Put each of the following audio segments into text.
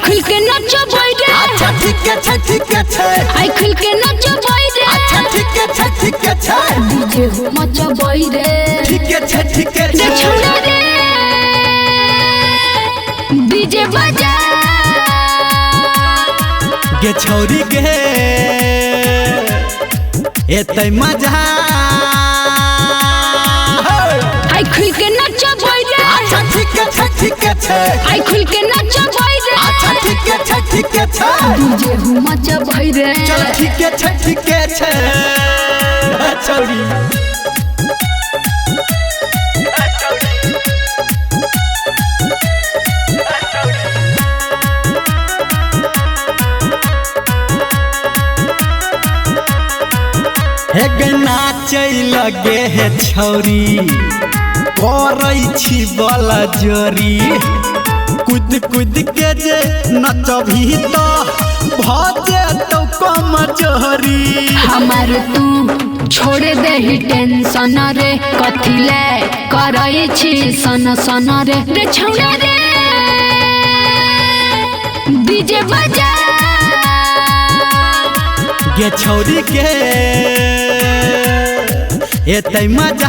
खुल के नाचो बोई रे अच्छा ठीक है आई खुल के नाचो बोई रे अच्छा ठीक है डीजे हो मचो बोई रे ठीक है रे छोड़ा रे डीजे बजा गे छौरी गे एतै मजा आई खुल के नाचो बोई रे अच्छा ठीक है आई खुल के नाचो बोई रे अच्छा ठीक है डीजे हो मचो बोई रे चल ठीक है छौरी हे नाचै लगे हे छौरी करै छी बला जोरी कूद के जे नचबी तो भजे तो कम जोरी हमार तू छोड़ दे ही टेंशन रे कथिले करई छी सन सन रे रे छौड़ा रे डीजे बजा गे छौरी के एतै मजा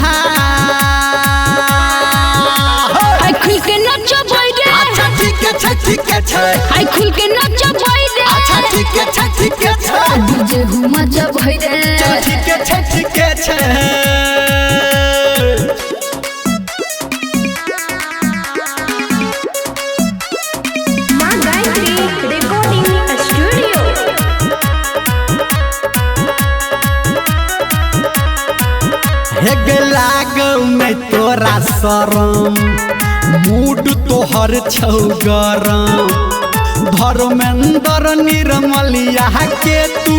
आई खुल के नाचो बोई रे अच्छा ठीक है आई खुल के नाचो बोई रे अच्छा ठीक है डीजे हो मजा बोई रे चल ठीक है माँ गायत्री रिकॉर्डिंग स्टूडियो। हे लागौ नहीं तोरा शरम मूड तोहर छौ गरम धर्मेंद्र निर्मलिया के तू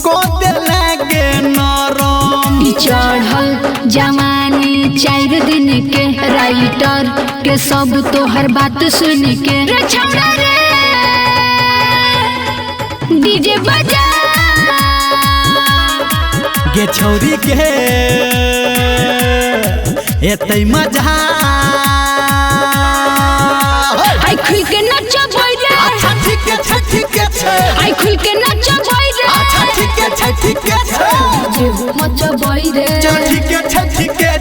को दे लागे नरम चढ़ल जवानी 4 दिन के राइटर के सब तोहर बात सुन के रे छौड़ा रे डीजे बजा गे छौरी के एतै मजा आई खुल के नाचो बोई रे अच्छा ठीक है आई खुल के नाचो बोई रे अच्छा ठीक है डीजे हो मचो बोई रे चल ठीक है